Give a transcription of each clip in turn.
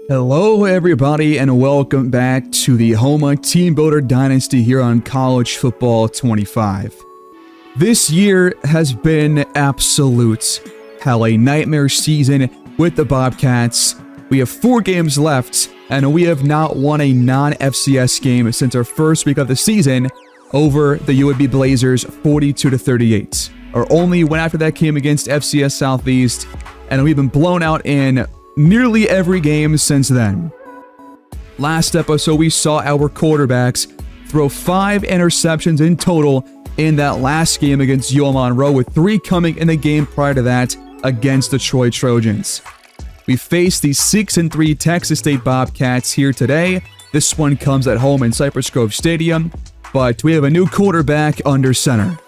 Hello everybody and welcome back to the Houma Teambuilder Dynasty here on College Football 25. This year has been absolute hell, a nightmare season with the Bobcats. We have 4 games left and we have not won a non-FCS game since our first week of the season over the UAB Blazers 42-38. Our only win after that came against FCS Southeast, and we've been blown out in nearly every game since then. Last episode, we saw our quarterbacks throw 5 interceptions in total in that last game against UL Monroe, with 3 coming in the game prior to that against the Troy Trojans. We face the 6-3 Texas State Bobcats here today. This one comes at home in Cypress Grove Stadium, but we have a new quarterback under center.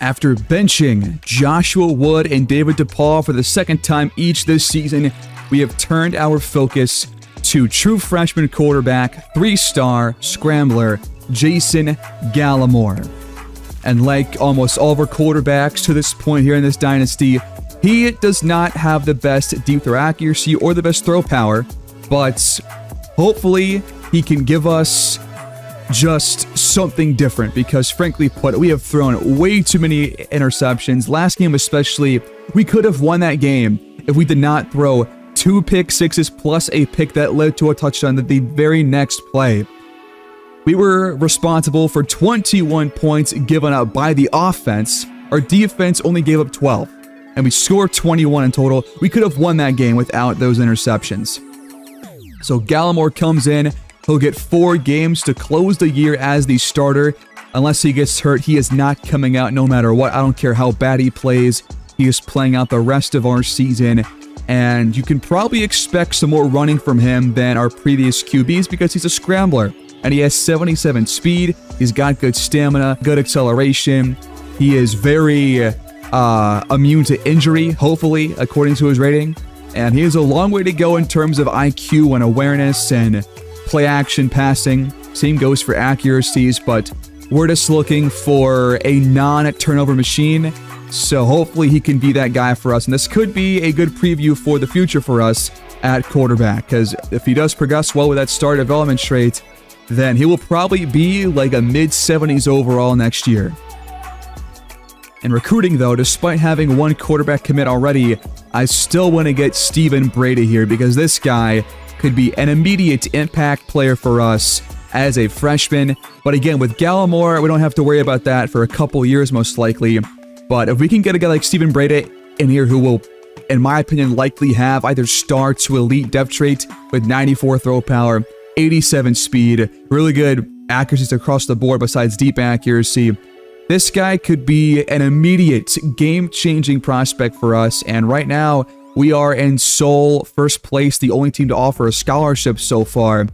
After benching Joshua Wood and David DePaul for the second time each this season, we have turned our focus to true freshman quarterback, 3-star scrambler, Jason Gallimore. And like almost all of our quarterbacks to this point here in this dynasty, he does not have the best deep throw accuracy or the best throw power, but hopefully he can give us just something different, because frankly put, we have thrown way too many interceptions. Last game especially, we could have won that game if we did not throw 2 pick sixes plus a pick that led to a touchdown at the very next play. We were responsible for 21 points given up by the offense. Our defense only gave up 12, and we scored 21 in total. We could have won that game without those interceptions. So Gallimore comes in. He'll get 4 games to close the year as the starter. Unless he gets hurt, he is not coming out no matter what. I don't care how bad he plays. He is playing out the rest of our season. And you can probably expect some more running from him than our previous QBs because he's a scrambler. And he has 77 speed. He's got good stamina, good acceleration. He is very immune to injury, hopefully, according to his rating. And he has a long way to go in terms of IQ and awareness and play action passing. Same goes for accuracies, but we're just looking for a non-turnover machine. So hopefully he can be that guy for us. And this could be a good preview for the future for us at quarterback, because if he does progress well with that star development trait, then he will probably be like a mid-70s overall next year. In recruiting though, despite having 1 quarterback commit already, I still want to get Steven Breda here, because this guy could be an immediate impact player for us as a freshman. But again, with Gallimore, we don't have to worry about that for a couple years most likely. But if we can get a guy like Steven Breda in here who will, in my opinion, likely have either star to elite depth trait with 94 throw power, 87 speed, really good accuracies across the board besides deep accuracy, this guy could be an immediate game-changing prospect for us. And right now, we are in sole first place, the only team to offer a scholarship so far.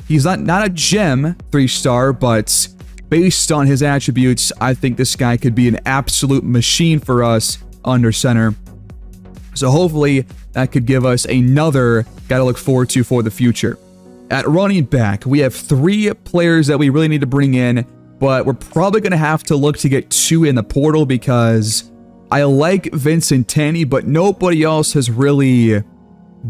He's not a gem 3-star, but based on his attributes, I think this guy could be an absolute machine for us under center. So hopefully that could give us another guy to look forward to for the future. At running back, we have 3 players that we really need to bring in, but we're probably going to have to look to get 2 in the portal, because I like Vincent Tanny, but nobody else has really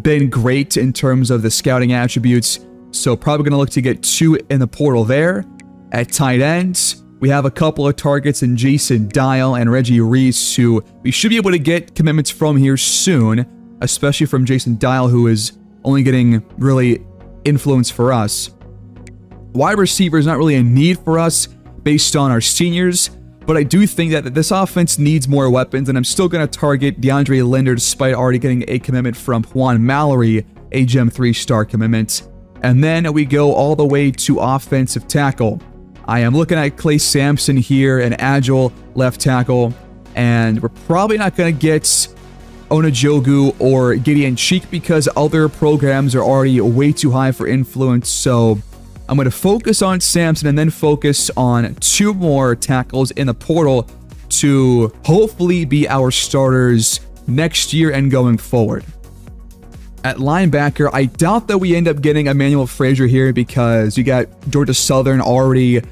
been great in terms of the scouting attributes. So probably going to look to get 2 in the portal there. At tight ends, we have a couple of targets in Jason Dial and Reggie Reese, who we should be able to get commitments from here soon, especially from Jason Dial, who is only getting really influence for us. Wide receiver is not really a need for us based on our seniors, but I do think that this offense needs more weapons, and I'm still going to target DeAndre Linder despite already getting a commitment from Juan Mallory, a Gem 3-star commitment. And then we go all the way to offensive tackle. I am looking at Clay Sampson here, an agile left tackle, and we're probably not going to get Onajogu or Gideon Cheek because other programs are already way too high for influence. So I'm going to focus on Sampson and then focus on 2 more tackles in the portal to hopefully be our starters next year and going forward. At linebacker, I doubt that we end up getting Emmanuel Frazier here, because you got Georgia Southern already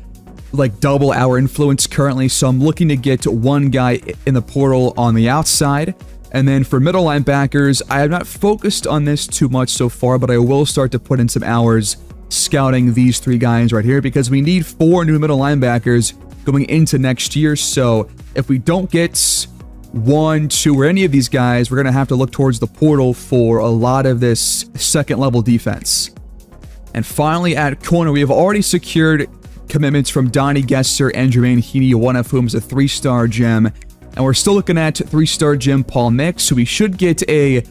like double our influence currently. So I'm looking to get 1 guy in the portal on the outside. And then for middle linebackers, I have not focused on this too much so far, but I will start to put in some hours scouting these 3 guys right here because we need 4 new middle linebackers going into next year. So if we don't get 1, 2, or any of these guys, we're going to have to look towards the portal for a lot of this second-level defense. And finally, at corner, we have already secured commitments from Donnie Gesser and Jermaine Heaney, one of whom is a 3-star gem. And we're still looking at 3-star gem Paul Mix, so we should get a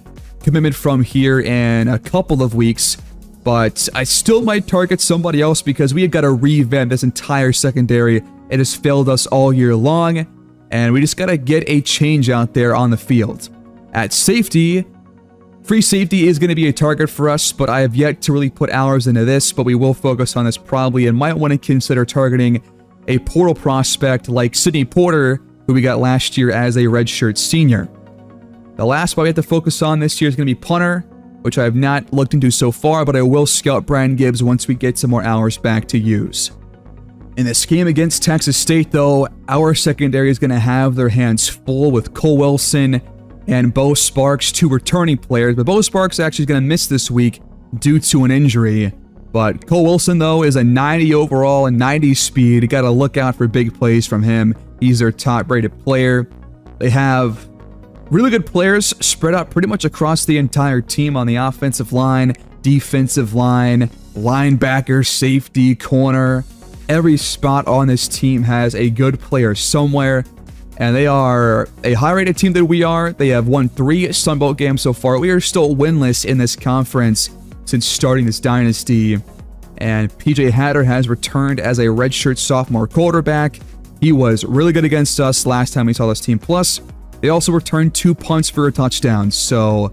commitment from here in a couple of weeks. But I still might target somebody else because we have got to revamp this entire secondary. It has failed us all year long, and we just got to get a change out there on the field. At safety, free safety is going to be a target for us, but I have yet to really put hours into this, but we will focus on this probably and might want to consider targeting a portal prospect like Sidney Porter, who we got last year as a redshirt senior. The last spot we have to focus on this year is going to be punter, which I have not looked into so far, but I will scout Brian Gibbs once we get some more hours back to use. In this game against Texas State, though, our secondary is going to have their hands full with Cole Wilson and Bo Sparks, 2 returning players. But Bo Sparks actually is going to miss this week due to an injury. But Cole Wilson, though, is a 90 overall and 90 speed. You got to look out for big plays from him. He's their top-rated player. They have really good players spread out pretty much across the entire team on the offensive line, defensive line, linebacker, safety, corner. Every spot on this team has a good player somewhere, and they are a high-rated team that we are. They have won 3 Sun Belt games so far. We are still winless in this conference since starting this dynasty, and PJ Hatter has returned as a redshirt sophomore quarterback. He was really good against us last time we saw this team. Plus, they also returned 2 punts for a touchdown, so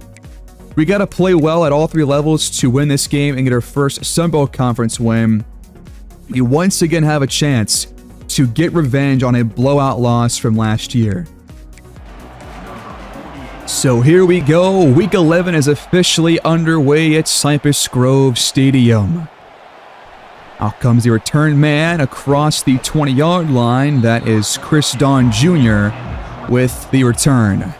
we got to play well at all 3 levels to win this game and get our first Sun Belt Conference win. We once again have a chance to get revenge on a blowout loss from last year. So here we go. Week 11 is officially underway at Cypress Grove Stadium. Out comes the return man across the 20-yard line. That is Chris Don Jr. with the return.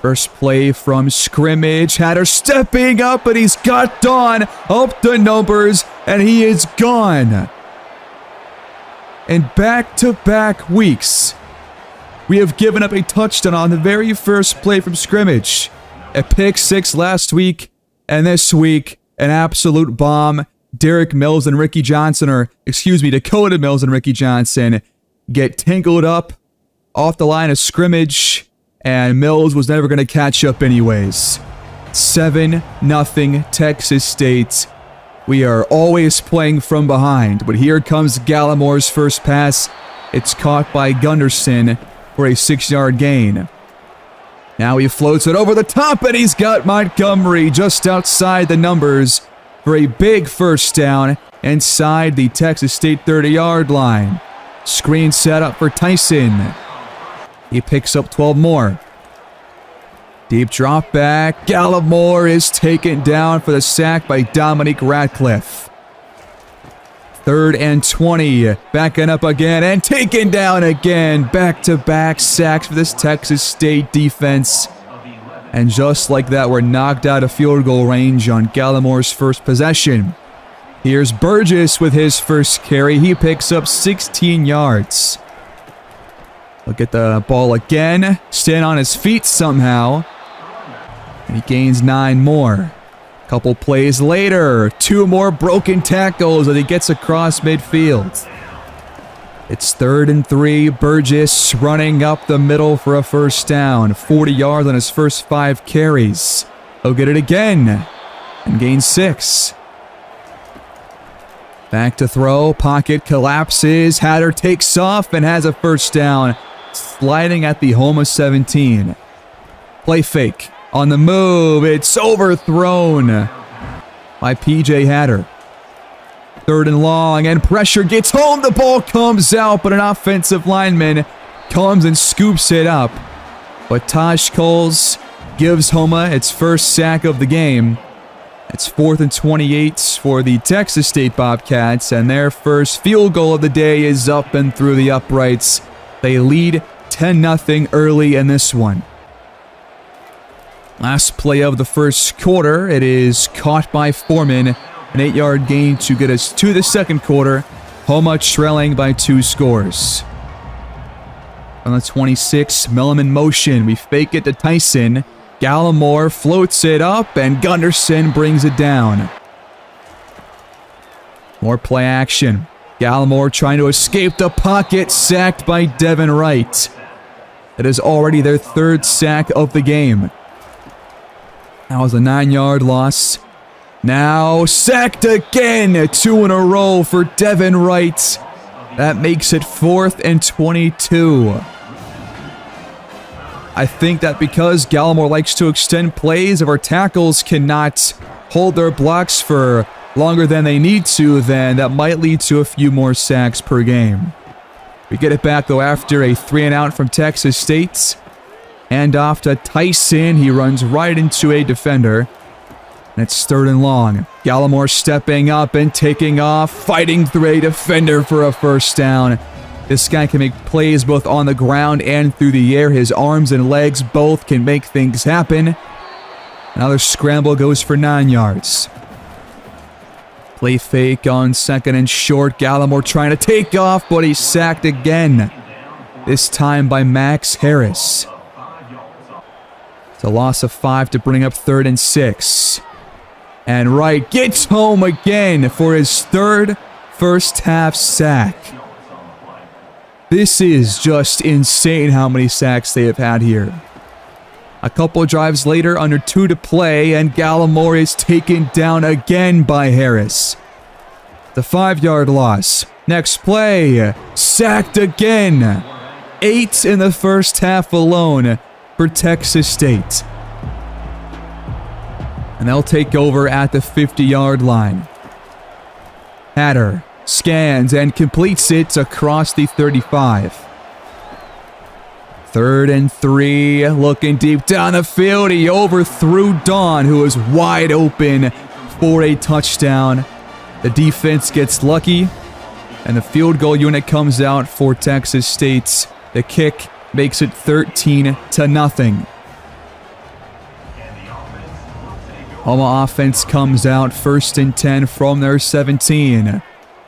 First play from scrimmage. Hatter stepping up, and he's got Don up the numbers, and he is gone. In back-to-back weeks, we have given up a touchdown on the very first play from scrimmage. A pick 6 last week, and this week, an absolute bomb. Derek Mills and Ricky Johnson, or excuse me, Dakota Mills and Ricky Johnson get tangled up off the line of scrimmage, and Mills was never going to catch up anyways. 7-0 Texas State. We are always playing from behind, but here comes Gallimore's first pass. It's caught by Gunderson for a 6-yard gain. Now he floats it over the top, and he's got Montgomery just outside the numbers for a big first down inside the Texas State 30-yard line. Screen set up for Tyson. He picks up 12 more. Deep drop back. Gallimore is taken down for the sack by Dominique Radcliffe. 3rd and 20. Backing up again and taken down again. Back-to-back sacks for this Texas State defense. And just like that, we're knocked out of field goal range on Gallimore's first possession. Here's Burgess with his first carry. He picks up 16 yards. Look at the ball again. Stand on his feet somehow. And he gains 9 more. Couple plays later, 2 more broken tackles as he gets across midfield. It's 3rd and 3. Burgess running up the middle for a first down. 40 yards on his first 5 carries. He'll get it again and gain 6. Back to throw. Pocket collapses. Hatter takes off and has a first down. Sliding at the Houma 17. Play fake. On the move, it's overthrown by PJ Hatter. 3rd and long, and pressure gets home. The ball comes out, but an offensive lineman comes and scoops it up. But Taj Coles gives Houma its first sack of the game. It's 4th and 28 for the Texas State Bobcats, and their first field goal of the day is up and through the uprights. They lead 10-0 early in this one. Last play of the first quarter. It is caught by Foreman. An 8-yard gain to get us to the second quarter. Houma trailing by 2 scores. On the 26, Millum in motion. We fake it to Tyson. Gallimore floats it up, and Gunderson brings it down. More play action. Gallimore trying to escape the pocket, sacked by Devin Wright. It is already their 3rd sack of the game. That was a 9-yard loss. Now sacked again, 2 in a row for Devin Wright. That makes it 4th and 22. I think that because Gallimore likes to extend plays, if our tackles cannot hold their blocks for longer than they need to, then that might lead to a few more sacks per game. We get it back, though, after a 3-and-out from Texas State. And off to Tyson. He runs right into a defender. And it's 3rd and long. Gallimore stepping up and taking off, fighting through a defender for a first down. This guy can make plays both on the ground and through the air. His arms and legs both can make things happen. Another scramble goes for 9 yards. Play fake on 2nd and short. Gallimore trying to take off, but he's sacked again. This time by Max Harris. It's a loss of 5 to bring up 3rd and 6. And Wright gets home again for his 3rd first-half sack. This is just insane how many sacks they have had here. A couple of drives later, under 2 to play, and Gallimore is taken down again by Harris. The 5-yard loss. Next play, sacked again. 8 in the first half alone for Texas State. And they'll take over at the 50-yard line. Hatter scans and completes it across the 35. 3rd and 3, looking deep down the field. He overthrew Dawn, who was wide open for a touchdown. The defense gets lucky, and the field goal unit comes out for Texas State. The kick makes it 13-0. Houma offense comes out 1st and 10 from their 17.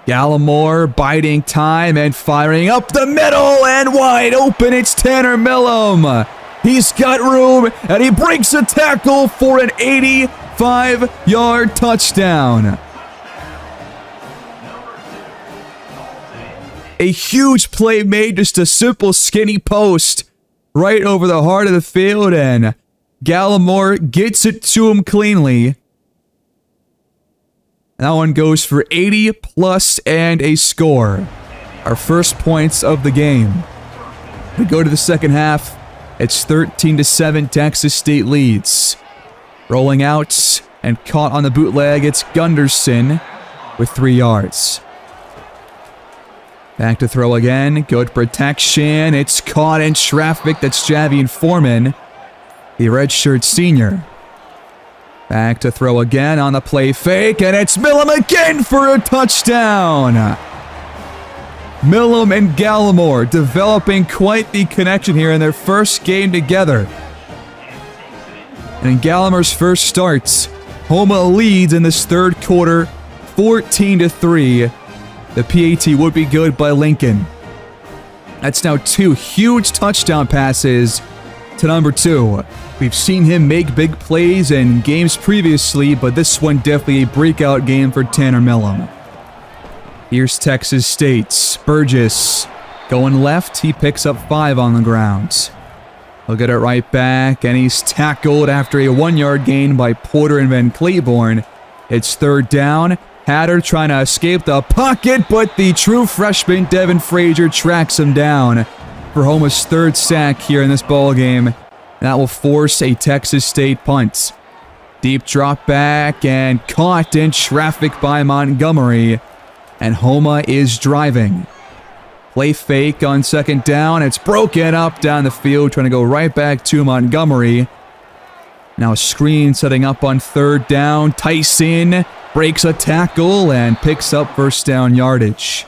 Gallimore biding time and firing up the middle, and wide open, it's Tanner Millum. He's got room, and he breaks a tackle for an 85-yard touchdown. A huge play made, just a simple skinny post right over the heart of the field, and Gallimore gets it to him cleanly. That one goes for 80+ and a score. Our first points of the game. We go to the second half. It's 13-7, Texas State leads. Rolling out and caught on the bootleg, it's Gunderson with 3 yards. Back to throw again. Good protection. It's caught in traffic. That's Javian Foreman, the redshirt senior. Back to throw again on the play fake, and it's Millum again for a touchdown. Millum and Gallimore developing quite the connection here in their first game together. And in Gallimore's first starts, Houma leads in this 3rd quarter 14-3. The PAT would be good by Lincoln. That's now 2 huge touchdown passes to number 2. We've seen him make big plays in games previously, but this one definitely a breakout game for Tanner Millum. Here's Texas State. Burgess going left. He picks up 5 on the ground. He'll get it right back, and he's tackled after a 1-yard gain by Porter and Van Claiborne. It's 3rd down. Hatter trying to escape the pocket, but the true freshman Devin Frazier tracks him down for Houma's 3rd sack here in this ballgame. That will force a Texas State punt. Deep drop back and caught in traffic by Montgomery. And Houma is driving. Play fake on 2nd down. It's broken up down the field, trying to go right back to Montgomery. Now a screen setting up on 3rd down. Tyson breaks a tackle and picks up first down yardage.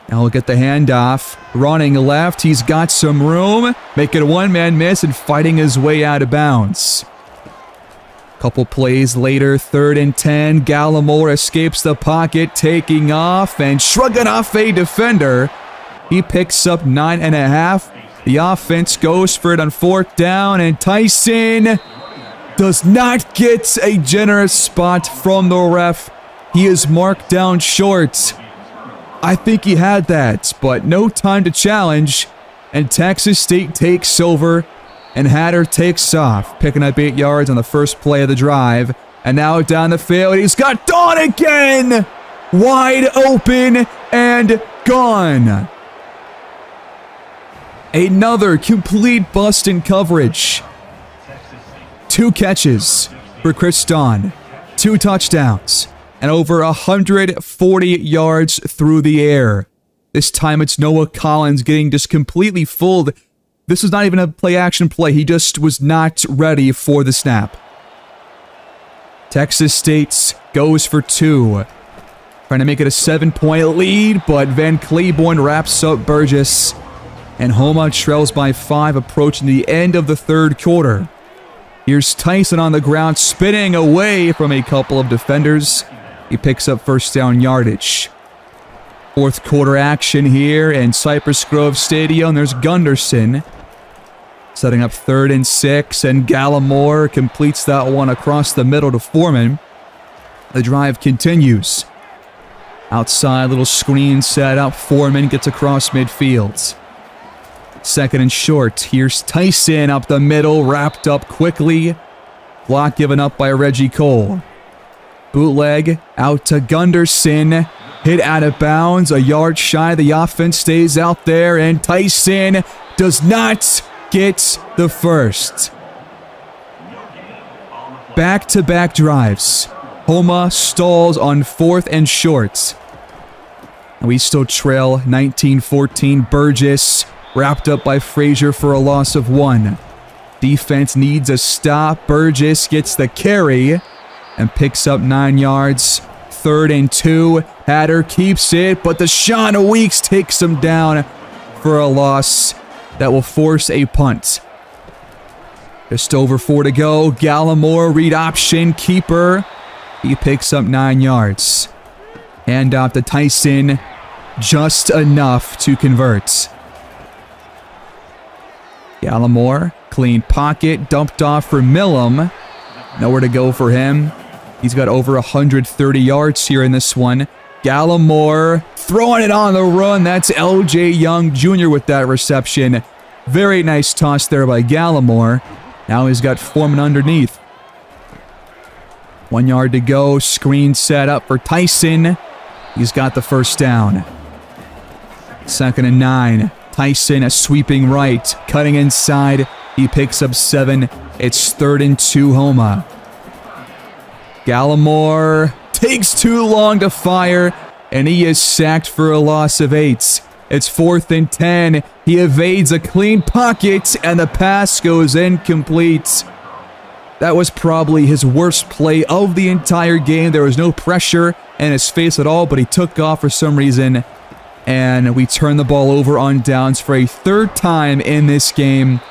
Now he'll get the handoff. Running left, he's got some room. Making a one-man miss and fighting his way out of bounds. Couple plays later, 3rd and 10. Gallimore escapes the pocket, taking off and shrugging off a defender. He picks up 9.5. The offense goes for it on 4th down, and Tyson does not get a generous spot from the ref. He is marked down short. I think he had that, but no time to challenge, and Texas State takes over, and Hatter takes off, picking up 8 yards on the first play of the drive, and now down the field, he's got Dawn again! Wide open and gone. Another complete bust in coverage. 2 catches for Chris Dawn, 2 touchdowns, and over 140 yards through the air. This time it's Noah Collins getting just completely fooled. This is not even a play-action play. He just was not ready for the snap. Texas State goes for 2. Trying to make it a 7-point lead, but Van Cleborn wraps up Burgess. And Houma trails by 5, approaching the end of the 3rd quarter. Here's Tyson on the ground, spinning away from a couple of defenders. He picks up 1st down yardage. 4th quarter action here in Cypress Grove Stadium. There's Gunderson setting up 3rd and 6, and Gallimore completes that one across the middle to Foreman. The drive continues. Outside, little screen set up. Foreman gets across midfield. 2nd and short. Here's Tyson up the middle, wrapped up quickly. Block given up by Reggie Cole. Bootleg out to Gunderson. Hit out of bounds, a yard shy. The offense stays out there, and Tyson does not get the first. Back-to-back drives. Houma stalls on 4th and short. And we still trail 19-14. Burgess wrapped up by Frazier for a loss of 1. Defense needs a stop. Burgess gets the carry and picks up 9 yards. 3rd and 2. Hatter keeps it, but Deshaun Weeks takes him down for a loss that will force a punt. Just over 4 to go. Gallimore, read option, keeper. He picks up 9 yards. Hand off to Tyson. Just enough to convert. Gallimore, clean pocket, dumped off for Millam. Nowhere to go for him. He's got over 130 yards here in this one. Gallimore throwing it on the run. That's L.J. Young Jr. with that reception. Very nice toss there by Gallimore. Now he's got Foreman underneath. 1 yard to go. Screen set up for Tyson. He's got the 1st down. 2nd and 9. Tyson, a sweeping right, cutting inside. He picks up 7. It's 3rd and 2 Houma. Gallimore takes too long to fire, and he is sacked for a loss of 8. It's 4th and 10. He evades a clean pocket, and the pass goes incomplete. That was probably his worst play of the entire game. There was no pressure in his face at all, but he took off for some reason. And we turn the ball over on downs for a 3rd time in this game.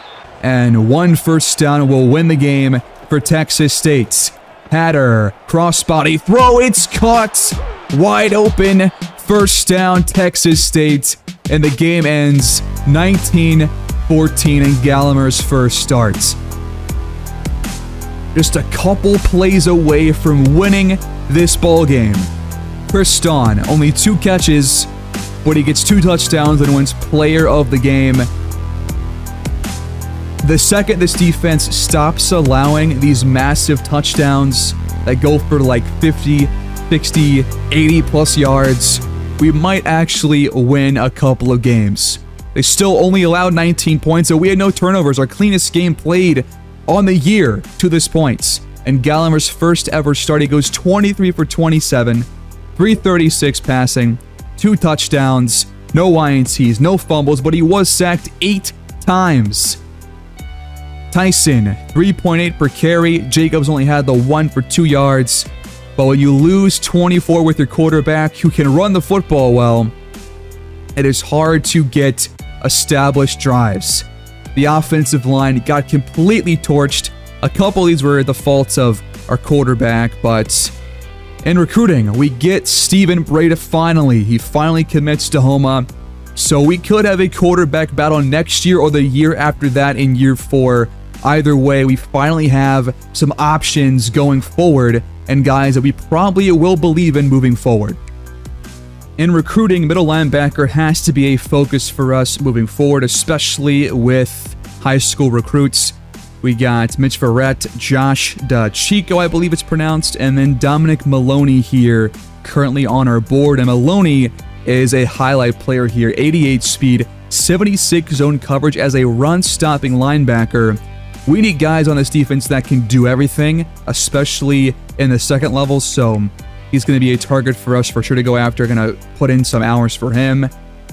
And 1 1st down will win the game for Texas State. Hatter, crossbody throw, it's caught! Wide open, 1st down, Texas State. And the game ends 19-14 in Gallimore's first start. Just a couple plays away from winning this ball game. Chris Dawn, only 2 catches, but he gets 2 touchdowns and wins player of the game. The second this defense stops allowing these massive touchdowns that go for like 50, 60, 80 plus yards, we might actually win a couple of games. They still only allowed 19 points, so we had no turnovers. Our cleanest game played on the year to this point. And Gallimore's first ever start, he goes 23 for 27, 336 passing, 2 touchdowns, no INTs, no fumbles, but he was sacked 8 times. Tyson, 3.8 per carry. Jacobs only had the 1 for 2 yards. But when you lose 24 with your quarterback who can run the football well, it is hard to get established drives. The offensive line got completely torched. A couple of these were the faults of our quarterback, but in recruiting, we get Steven Breda finally. He finally commits to Houma. So we could have a quarterback battle next year or the year after that in year 4. Either way, we finally have some options going forward and guys that we probably will believe in moving forward. In recruiting, middle linebacker has to be a focus for us moving forward, especially with high school recruits. We got Mitch Verrett, Josh DeChico, I believe it's pronounced, and then Dominic Maloney here currently on our board. And Maloney is a highlight player here, 88 speed, 76 zone coverage as a run-stopping linebacker. We need guys on this defense that can do everything, especially in the second level, so he's going to be a target for us for sure to go after. Going to put in some hours for him.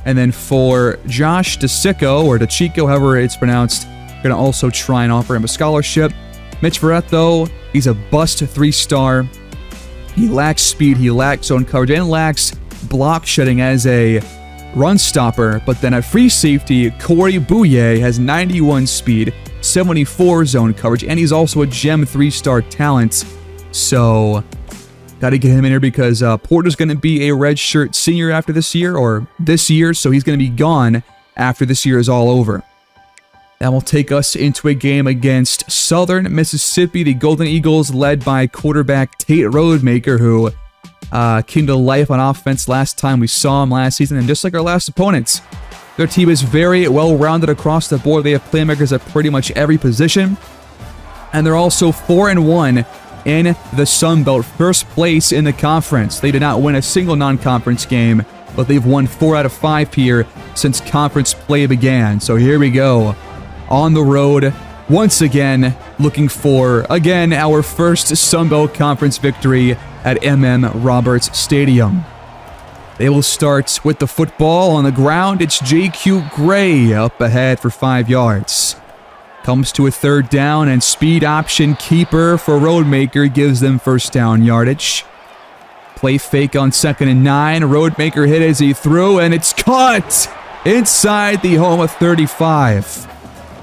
And then for Josh DeChico, or DeChico, however it's pronounced, going to also try and offer him a scholarship. Mitch Verrett, though, he's a bust 3-star. He lacks speed, he lacks zone coverage, and lacks block shedding as a run stopper. But then at free safety, Corey Bouye has 91 speed, 74 zone coverage, and he's also a gem 3-star talent. So got to get him in here because Porter's going to be a redshirt senior after this year, or this year, so he's going to be gone after this year is all over. That will take us into a game against Southern Mississippi, the Golden Eagles, led by quarterback Tate Rodemaker, who came to life on offense last time we saw him last season. And just like our last opponents, their team is very well-rounded across the board. They have playmakers at pretty much every position. And they're also 4-1 in the Sun Belt, first place in the conference. They did not win a single non-conference game, but they've won 4 out of 5 here since conference play began. So here we go. On the road, once again, looking for, again, our first Sun Belt Conference victory at Roberts Stadium. They will start with the football on the ground. It's JQ Gray up ahead for 5 yards. Comes to a 3rd down, and speed option keeper for Rodemaker gives them 1st down yardage. Play fake on 2nd and 9. Rodemaker hit as he threw, and it's caught inside the Houma 35.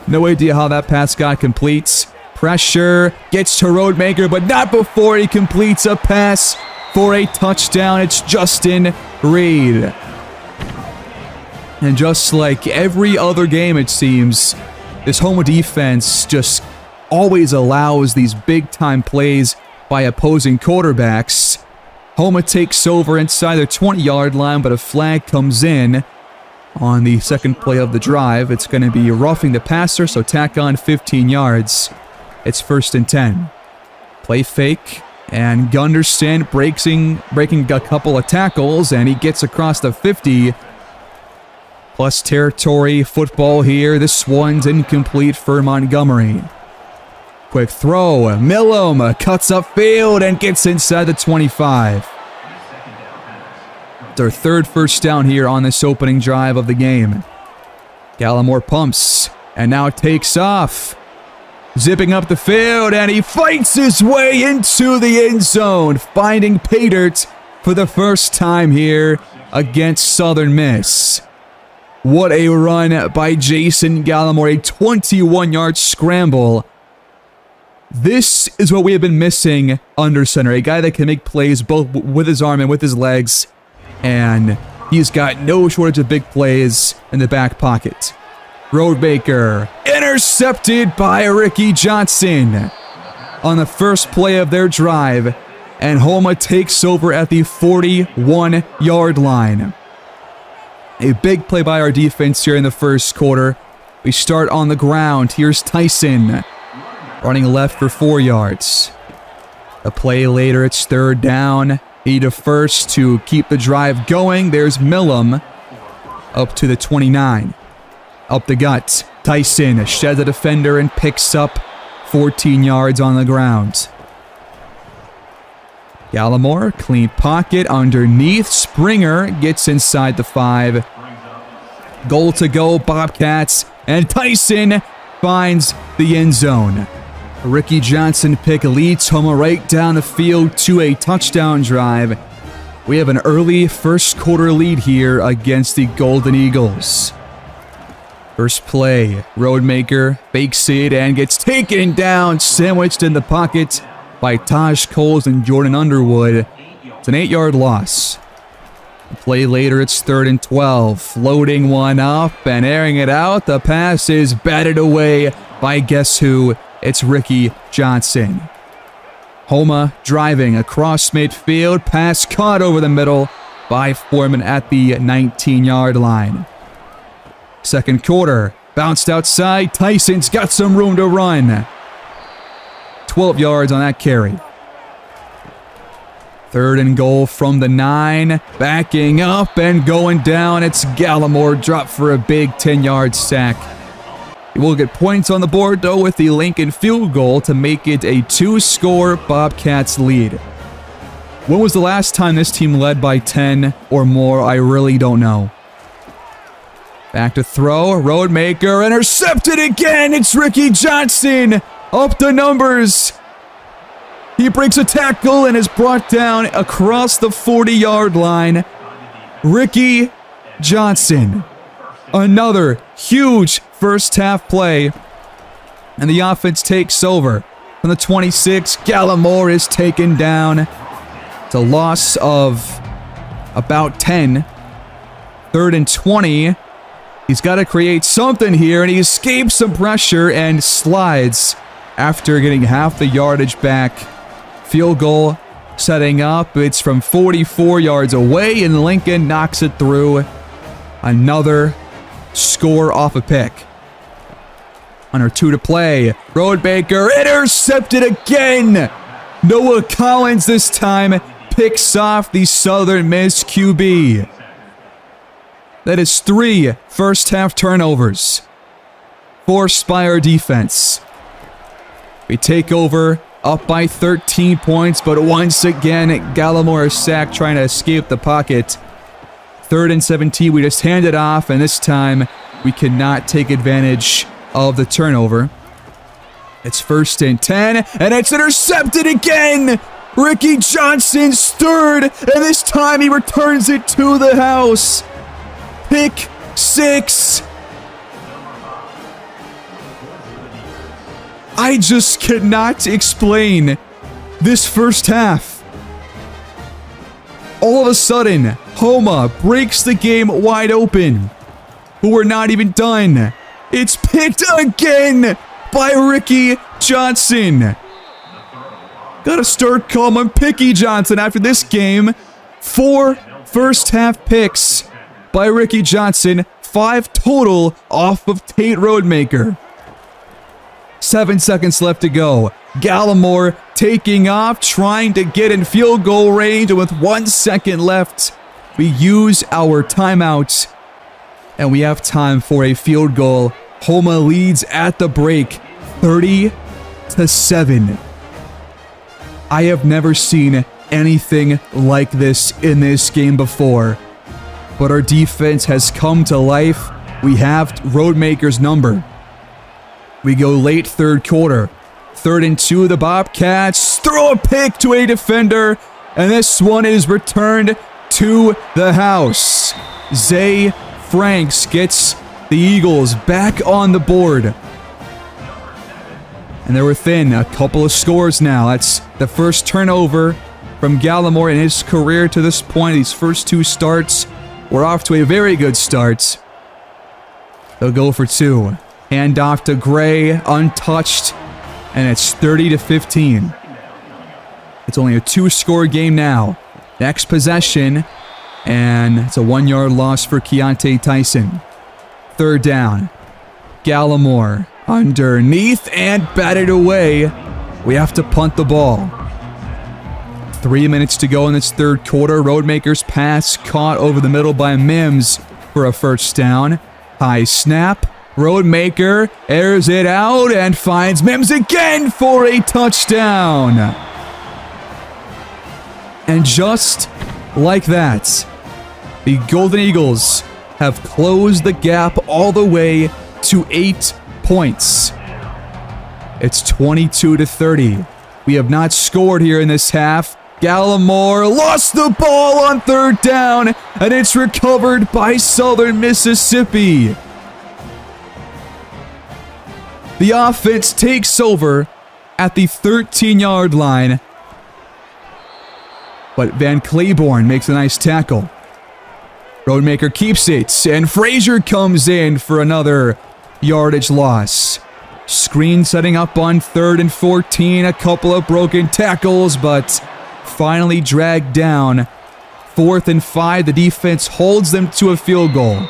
No idea how that pass got complete. Pressure gets to Rodemaker, but not before he completes a pass for a touchdown. It's Justin Reed. And just like every other game, it seems, this Houma defense just always allows these big-time plays by opposing quarterbacks. Houma takes over inside their 20-yard line, but a flag comes in on the second play of the drive. It's going to be roughing the passer, so tack on 15 yards. It's 1st and 10. Play fake, and Gunderson breaking a couple of tackles, and he gets across the 50. Plus territory football here. This one's incomplete for Montgomery. Quick throw. Millum cuts upfield and gets inside the 25. It's our 3rd first down here on this opening drive of the game. Gallimore pumps and now takes off. Zipping up the field, and he fights his way into the end zone, finding pay dirt for the first time here against Southern Miss. What a run by Jason Gallimore, a 21-yard scramble. This is what we have been missing under center, a guy that can make plays both with his arm and with his legs. And he's got no shortage of big plays in the back pocket. Rodemaker intercepted by Ricky Johnson on the first play of their drive. And Houma takes over at the 41-yard line. A big play by our defense here in the first quarter. We start on the ground. Here's Tyson running left for 4 yards. A play later, it's 3rd down. He defers to keep the drive going. There's Millum up to the 29. Up the gut. Tyson sheds a defender and picks up 14 yards on the ground. Gallimore, clean pocket underneath. Springer gets inside the 5. Goal to go, Bobcats. And Tyson finds the end zone. Ricky Johnson pick leads Houma right down the field to a touchdown drive. We have an early first quarter lead here against the Golden Eagles. First play, Roadmaker fakes it and gets taken down, sandwiched in the pocket by Taj Coles and Jordan Underwood. It's an 8-yard loss. A play later, it's 3rd and 12. Floating one up and airing it out. The pass is batted away by guess who? It's Ricky Johnson. Houma driving across midfield. Pass caught over the middle by Foreman at the 19-yard line. Second quarter, bounced outside. Tyson's got some room to run. 12 yards on that carry. 3rd and goal from the 9. Backing up and going down. It's Gallimore dropped for a big 10-yard sack. He will get points on the board, though, with the Lincoln field goal to make it a 2-score Bobcats lead. When was the last time this team led by 10 or more? I really don't know. Back to throw. Roadmaker intercepted again. It's Ricky Johnson. Up the numbers. He breaks a tackle and is brought down across the 40-yard line. Ricky Johnson. Another huge first half play. And the offense takes over. From the 26, Gallimore is taken down. It's a loss of about 10. 3rd and 20. He's got to create something here, and he escapes some pressure and slides after getting half the yardage back. Field goal setting up. It's from 44 yards away, and Lincoln knocks it through. Another score off a pick. Under 2 to play. Roadmaker intercepted again. Noah Collins this time picks off the Southern Miss QB. That is 3 first half turnovers forced by our defense. We take over up by 13 points, but once again, Gallimore is sacked trying to escape the pocket. 3rd and 17, we just hand it off, and this time we cannot take advantage of the turnover. It's 1st and 10, and it's intercepted again! Ricky Johnson's 3rd, and this time he returns it to the house. Pick 6. I just cannot explain this first half. All of a sudden, Houma breaks the game wide open. But we're not even done. It's picked again by Ricky Johnson. Gotta start calling him Picky Johnson after this game. 4 first half picks by Ricky Johnson. 5 total off of Tate Roadmaker. 7 seconds left to go. Gallimore taking off, trying to get in field goal range, and with 1 second left, we use our timeout, and we have time for a field goal. Houma leads at the break, 30-7. I have never seen anything like this in this game before, but our defense has come to life. We have Roadmaker's number. We go late 3rd quarter. 3rd and 2, the Bobcats throw a pick to a defender, and this one is returned to the house. Zay Franks gets the Eagles back on the board. And they're within a couple of scores now. That's the first turnover from Gallimore in his career to this point. These first 2 starts were off to a very good start. They'll go for 2. Hand off to Gray, untouched, and it's 30-15. It's only a 2-score game now. Next possession, and it's a 1-yard loss for Keontae Tyson. 3rd down. Gallimore underneath and batted away. We have to punt the ball. 3 minutes to go in this 3rd quarter. Roadmaker's pass caught over the middle by Mims for a first down. High snap. Roadmaker airs it out and finds Mims again for a touchdown. And just like that, the Golden Eagles have closed the gap all the way to 8 points. It's 22-30. We have not scored here in this half. Gallimore lost the ball on 3rd down, and it's recovered by Southern Mississippi. The offense takes over at the 13-yard line, but Van Claiborne makes a nice tackle. Roadmaker keeps it, and Frazier comes in for another yardage loss. Screen setting up on 3rd and 14, a couple of broken tackles, but finally dragged down. 4th and 5, the defense holds them to a field goal.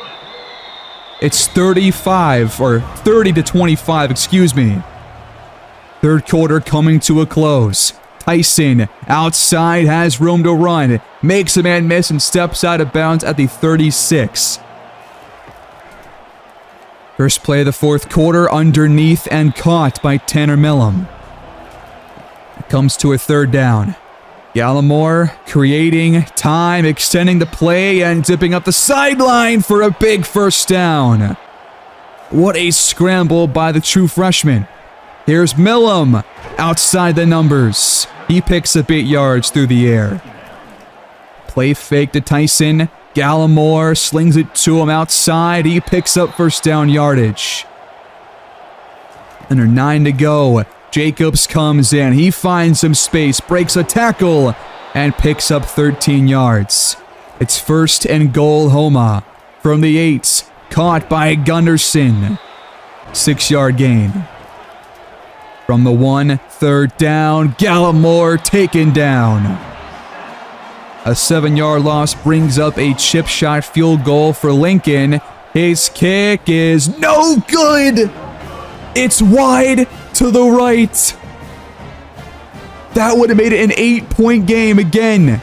It's 30 to 25, excuse me. 3rd quarter coming to a close. Tyson outside, has room to run, makes a man miss and steps out of bounds at the 36. First play of the 4th quarter, underneath and caught by Tanner Millam. It comes to a 3rd down. Gallimore creating time, extending the play, and zipping up the sideline for a big 1st down. What a scramble by the true freshman. Here's Millam outside the numbers. He picks up 8 yards through the air. Play fake to Tyson. Gallimore slings it to him outside. He picks up 1st down yardage. Under 9 to go. Jacobs comes in. He finds some space, breaks a tackle, and picks up 13 yards. It's 1st and goal, Houma. From the 8, caught by Gunderson. 6-yard gain. From the 1, 3rd down, Gallimore taken down. A 7-yard loss brings up a chip shot field goal for Lincoln. His kick is no good. It's wide to the right. That would have made it an 8-point game again.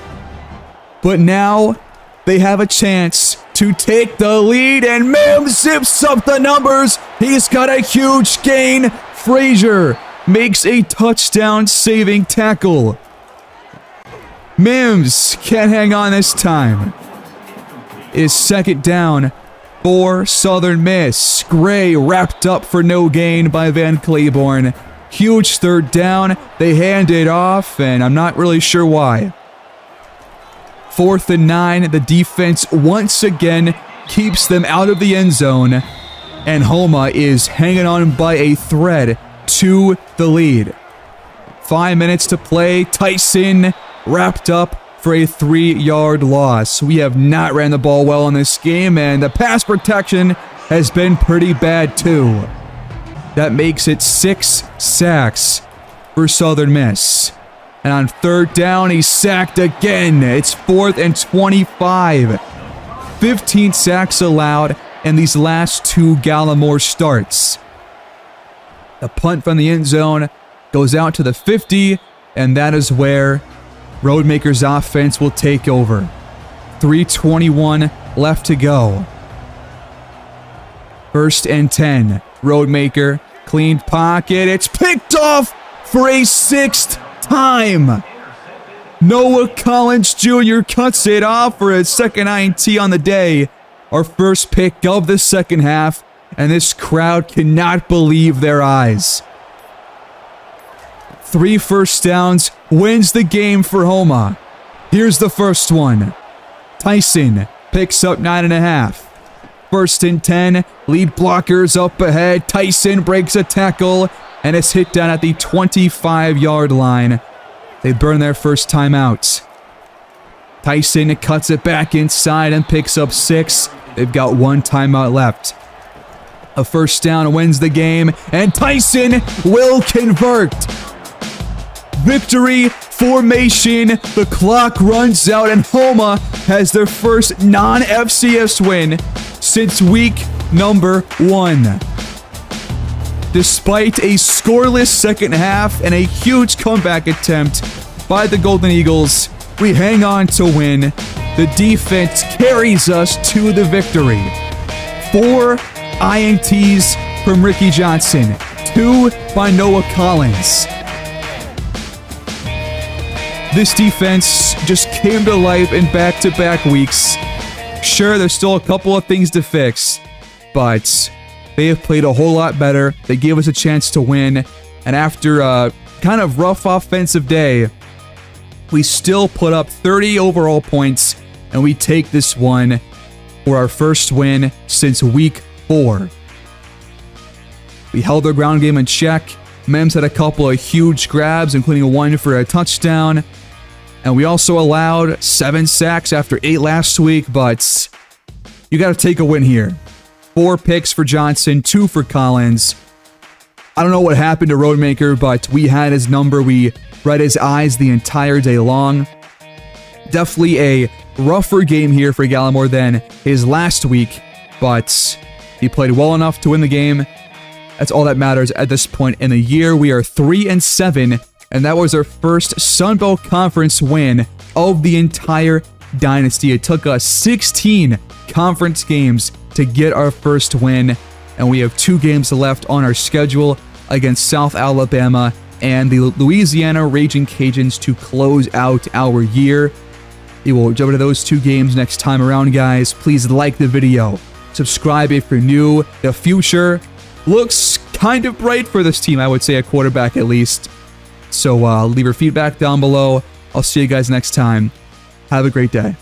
But now they have a chance to take the lead, and Mims zips up the numbers. He's got a huge gain. Frazier makes a touchdown-saving tackle. Mims can't hang on this time. Is 2nd down for Southern Miss. Gray wrapped up for no gain by Van Claiborne. Huge 3rd down. They hand it off, and I'm not really sure why. 4th and 9. The defense once again keeps them out of the end zone, and Houma is hanging on by a thread to the lead. 5 minutes to play. Tyson wrapped up for a 3-yard loss. We have not ran the ball well in this game, and the pass protection has been pretty bad too. That makes it 6 sacks for Southern Miss. And on 3rd down, he's sacked again. It's 4th and 25. 15 sacks allowed in these last 2 Gallimore starts. The punt from the end zone goes out to the 50, and that is where Roadmaker's offense will take over. 3:21 left to go. 1st and 10. Roadmaker, cleaned pocket. It's picked off for a 6th time. Noah Collins Jr. cuts it off for his 2nd INT on the day. Our first pick of the 2nd half, and this crowd cannot believe their eyes. 3 first downs wins the game for Houma. Here's the first one. Tyson picks up 9.5. 1st and 10, lead blockers up ahead. Tyson breaks a tackle, and it's hit down at the 25-yard line. They burn their first timeout. Tyson cuts it back inside and picks up 6. They've got 1 timeout left. A 1st down wins the game, and Tyson will convert. Victory formation. The clock runs out, and Houma has their first non-FCS win since week number 1. Despite a scoreless 2nd half and a huge comeback attempt by the Golden Eagles, we hang on to win. The defense carries us to the victory. 4 INTs from Ricky Johnson, 2 by Noah Collins. This defense just came to life in back-to-back weeks. Sure, there's still a couple of things to fix, but they have played a whole lot better. They gave us a chance to win, and after a kind of rough offensive day, We still put up 30 overall points, and we take this one for our first win since week 4. We held our ground game in check. Mems had a couple of huge grabs, including one for a touchdown. And we also allowed 7 sacks after 8 last week, but you got to take a win here. 4 picks for Johnson, 2 for Collins. I don't know what happened to Roadmaker, but we had his number. We read his eyes the entire day long. Definitely a rougher game here for Gallimore than his last week, but he played well enough to win the game. That's all that matters at this point in the year. We are 3-7, and that was our first Sun Belt Conference win of the entire dynasty. It took us 16 conference games to get our first win, and we have 2 games left on our schedule against South Alabama and the Louisiana Raging Cajuns to close out our year. We will jump into those 2 games next time around, guys. Please like the video. Subscribe if you're new. The future looks kind of bright for this team, I would say, a quarterback at least. So leave your feedback down below. I'll see you guys next time. Have a great day.